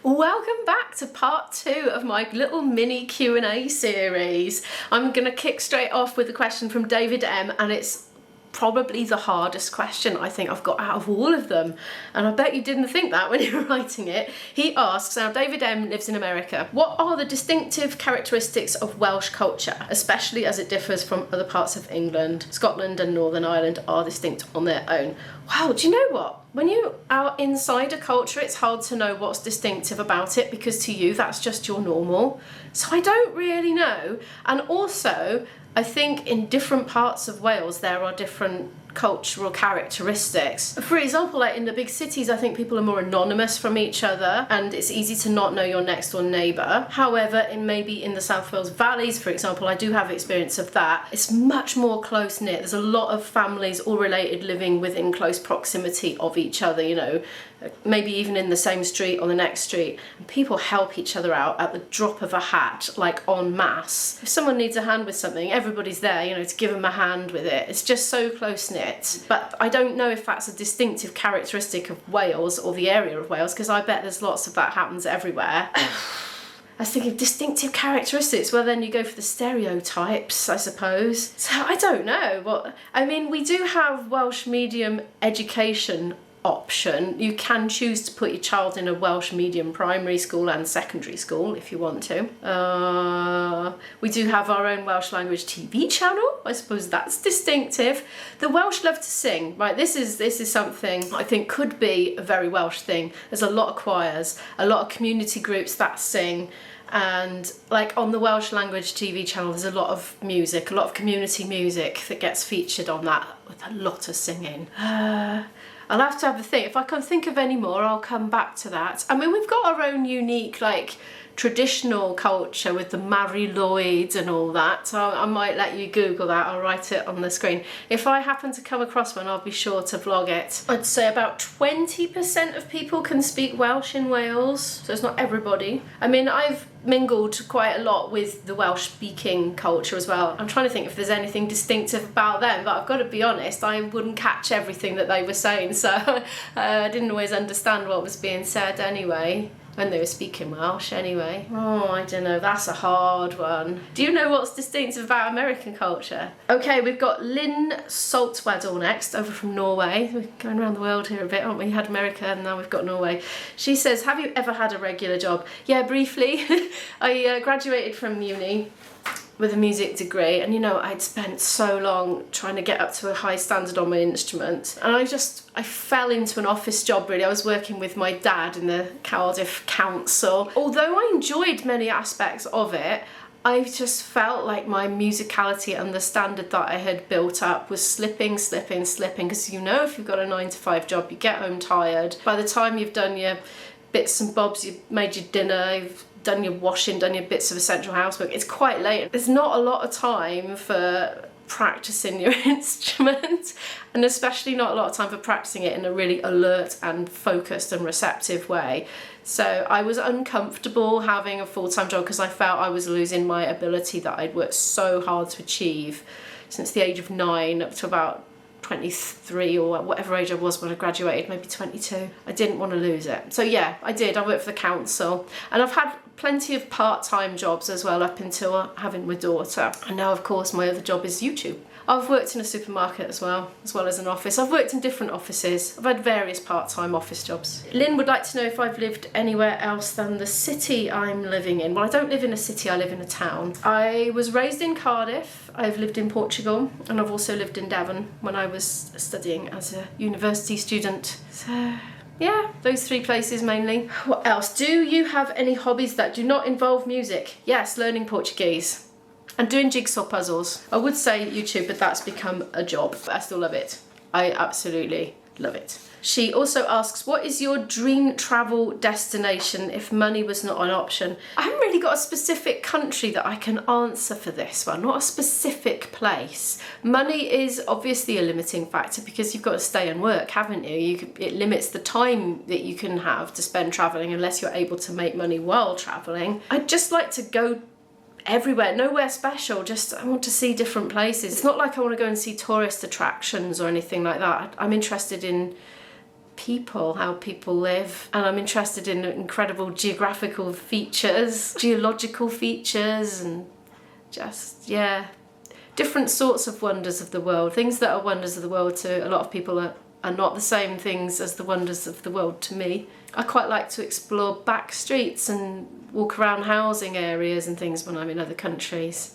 Welcome back to part 2 of my little mini Q&A series. I'm going to kick straight off with a question from David M, and it's probably the hardest question I think I've got out of all of them, and I bet you didn't think that when you were writing it. He asks, now David M lives in America, what are the distinctive characteristics of Welsh culture, especially as it differs from other parts of England? Scotland and Northern Ireland are distinct on their own. Wow, do you know what? When you are inside a culture, it's hard to know what's distinctive about it because to you that's just your normal. So I don't really know. And also, I think in different parts of Wales there are different cultural characteristics. For example, like in the big cities, I think people are more anonymous from each other and it's easy to not know your next door neighbour. However, in maybe in the South Wales valleys, for example, I do have experience of that. It's much more close-knit. There's a lot of families all related living within close proximity of each other, you know, maybe even in the same street or the next street. And people help each other out at the drop of a hat, like en masse. If someone needs a hand with something, everybody's there, you know, to give them a hand with it. It's just so close-knit. But I don't know if that's a distinctive characteristic of Wales or the area of Wales, because I bet there's lots of that happens everywhere. I was thinking distinctive characteristics, well then you go for the stereotypes, I suppose. So I don't know. I mean, we do have Welsh medium education option. You can choose to put your child in a Welsh medium primary school and secondary school if you want to. We do have our own Welsh language TV channel. I suppose that's distinctive. The Welsh love to sing, right? This is something I think could be a very Welsh thing. There's a lot of choirs, a lot of community groups that sing. And like on the Welsh language TV channel, there's a lot of music, a lot of community music that gets featured on that with a lot of singing. I'll have to have a think. If I can think of any more, I'll come back to that. I mean, we've got our own unique, like, traditional culture with the Mari Lloyd and all that. So I might let you Google that. I'll write it on the screen. If I happen to come across one, I'll be sure to vlog it. I'd say about 20% of people can speak Welsh in Wales, so it's not everybody. I mean, I've mingled quite a lot with the Welsh speaking culture as well. I'm trying to think if there's anything distinctive about them, but I've got to be honest, I wouldn't catch everything that they were saying, so I didn't always understand what was being said anyway. When they were speaking Welsh anyway. Oh, I don't know, that's a hard one. Do you know what's distinctive about American culture? Okay, we've got Lynn Saltweddle next, over from Norway. We're going around the world here a bit, aren't we? We had America and now we've got Norway. She says, have you ever had a regular job? Yeah, briefly. I graduated from uni with a music degree, and you know, I'd spent so long trying to get up to a high standard on my instrument, and I fell into an office job really. I was working with my dad in the Cardiff Council. Although I enjoyed many aspects of it, I just felt like my musicality and the standard that I had built up was slipping, because you know, if you've got a 9-to-5 job, you get home tired. By the time you've done your bits and bobs, you've made your dinner, you've done your washing, done your bits of essential housework, it's quite late. There's not a lot of time for practicing your instrument, and especially not a lot of time for practicing it in a really alert and focused and receptive way. So I was uncomfortable having a full-time job because I felt I was losing my ability that I'd worked so hard to achieve since the age of 9 up to about 23 or whatever age I was when I graduated, maybe 22. I didn't want to lose it. So yeah, I did. I worked for the council, and I've had plenty of part-time jobs as well up until having my daughter. And now, of course, my other job is YouTube. I've worked in a supermarket as well as an office. I've worked in different offices. I've had various part-time office jobs. Lynn would like to know if I've lived anywhere else than the city I'm living in. Well, I don't live in a city, I live in a town. I was raised in Cardiff. I've lived in Portugal, and I've also lived in Devon when I was studying as a university student. So yeah, those 3 places mainly. What else? Do you have any hobbies that do not involve music? Yes, learning Portuguese and doing jigsaw puzzles. I would say YouTube, but that's become a job. But I still love it. I absolutely love it. She also asks, what is your dream travel destination if money was not an option? I haven't really got a specific country that I can answer for this one, not a specific place. Money is obviously a limiting factor because you've got to stay and work, haven't you? It limits the time that you can have to spend travelling unless you're able to make money while travelling. I'd just like to go everywhere, nowhere special, just I want to see different places. It's not like I want to go and see tourist attractions or anything like that. I'm interested in people, how people live, and I'm interested in incredible geographical features, geological features, and just, yeah, different sorts of wonders of the world. Things that are wonders of the world to a lot of people are not the same things as the wonders of the world to me. I quite like to explore back streets and walk around housing areas and things when I'm in other countries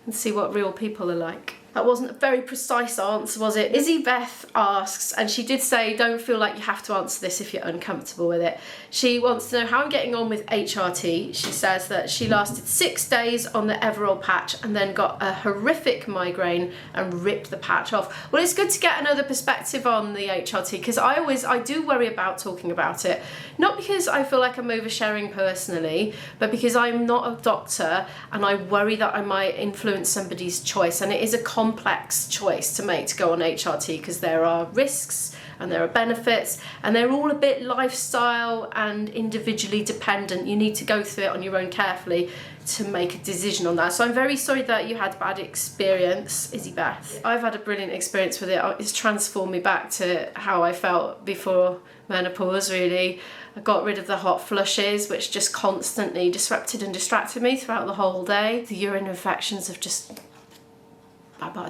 and see what real people are like. That wasn't a very precise answer, was it? Izzy Beth asks, and she did say, don't feel like you have to answer this if you're uncomfortable with it. She wants to know how I'm getting on with HRT. She says that she lasted 6 days on the Everall patch and then got a horrific migraine and ripped the patch off. Well, it's good to get another perspective on the HRT, because I do worry about talking about it. Not because I feel like I'm oversharing personally, but because I'm not a doctor and I worry that I might influence somebody's choice, and it is a complex choice to make to go on HRT, because there are risks and there are benefits, and they're all a bit lifestyle and individually dependent. You need to go through it on your own carefully to make a decision on that. So I'm very sorry that you had a bad experience, Izzy Beth. I've had a brilliant experience with it. It's transformed me back to how I felt before menopause, really. I got rid of the hot flushes, which just constantly disrupted and distracted me throughout the whole day. The urine infections have just,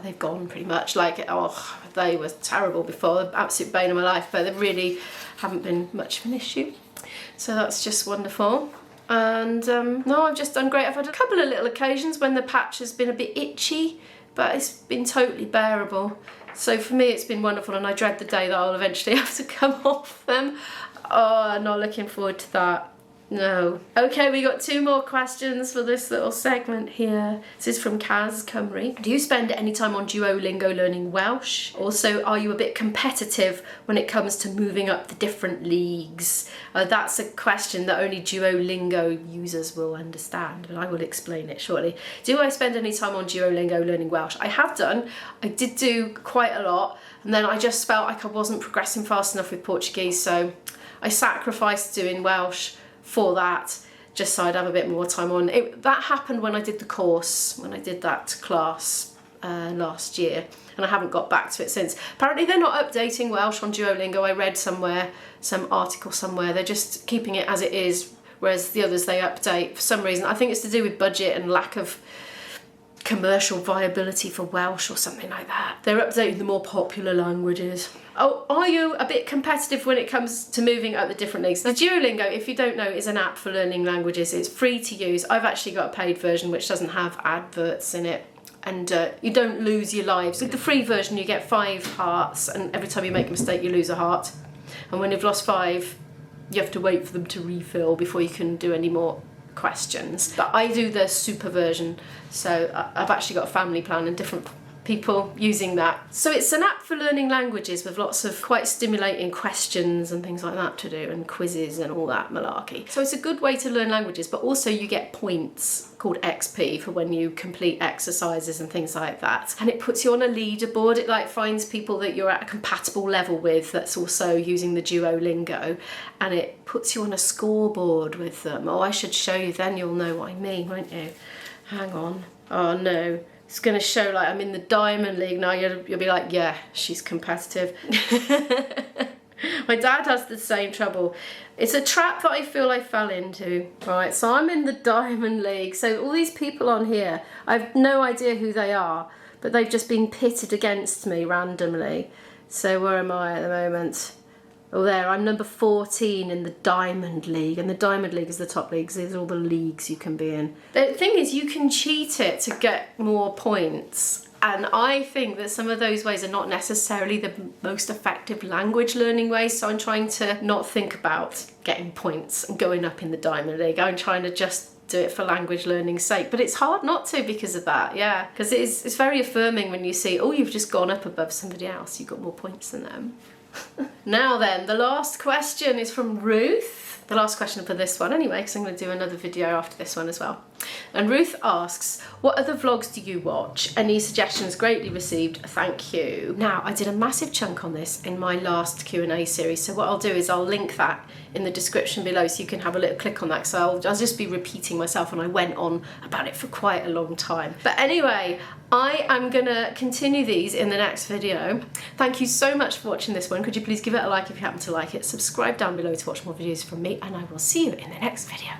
they've gone pretty much. Like, oh, they were terrible before, the absolute bane of my life, but they really haven't been much of an issue. So that's just wonderful. And no, I've just done great. I've had a couple of little occasions when the patch has been a bit itchy, but it's been totally bearable. So for me, it's been wonderful, and I dread the day that I'll eventually have to come off them. Oh, I'm not looking forward to that. No. Okay, we got 2 more questions for this little segment here. This is from Kaz Cymru. Do you spend any time on Duolingo learning Welsh? Also, are you a bit competitive when it comes to moving up the different leagues? That's a question that only Duolingo users will understand, but I will explain it shortly. Do I spend any time on Duolingo learning Welsh? I have done. I did do quite a lot, and then I just felt like I wasn't progressing fast enough with Portuguese, so I sacrificed doing Welsh for that, just so I'd have a bit more time on it. That happened when I did the course, when I did that class last year, and I haven't got back to it since. Apparently they're not updating Welsh on Duolingo. I read somewhere, some article somewhere, they're just keeping it as it is, whereas the others they update for some reason. I think it's to do with budget and lack of commercial viability for Welsh or something like that. They're updating the more popular languages. Oh, are you a bit competitive when it comes to moving up the different leagues? The Duolingo, if you don't know, is an app for learning languages. It's free to use. I've actually got a paid version which doesn't have adverts in it, and you don't lose your lives. With the free version you get 5 hearts, and every time you make a mistake you lose a heart. And when you've lost 5, you have to wait for them to refill before you can do any more questions. But I do the super version, so I've actually got a family plan and different people using that. So it's an app for learning languages with lots of quite stimulating questions and things like that to do, and quizzes and all that malarkey. So it's a good way to learn languages, but also you get points called XP for when you complete exercises and things like that. And it puts you on a leaderboard. It like finds people that you're at a compatible level with that's also using the Duolingo, and it puts you on a scoreboard with them. Oh, I should show you, then you'll know what I mean, won't you? Hang on. Oh no. It's going to show like I'm in the Diamond League now. You'll be like, yeah, she's competitive. My dad has the same trouble. It's a trap that I feel I fell into. Right, so I'm in the Diamond League. So all these people on here, I have no idea who they are, but they've just been pitted against me randomly. So where am I at the moment? Oh, there, I'm number 14 in the Diamond League, and the Diamond League is the top league, so these are all the leagues you can be in. The thing is, you can cheat it to get more points, and I think that some of those ways are not necessarily the most effective language learning ways, so I'm trying to not think about getting points and going up in the Diamond League. I'm trying to just do it for language learning's sake, but it's hard not to because of that, yeah, because it's very affirming when you see, oh, you've just gone up above somebody else, you've got more points than them. Now then, the last question is from Ruth. The last question for this one anyway, because I'm going to do another video after this one as well. And Ruth asks, what other vlogs do you watch? Any suggestions greatly received, thank you. Now, I did a massive chunk on this in my last Q&A series, so what I'll do is I'll link that in the description below so you can have a little click on that, because I'll just be repeating myself, and I went on about it for quite a long time. But anyway, I am gonna continue these in the next video. Thank you so much for watching this one. Could you please give it a like if you happen to like it, subscribe down below to watch more videos from me, and I will see you in the next video.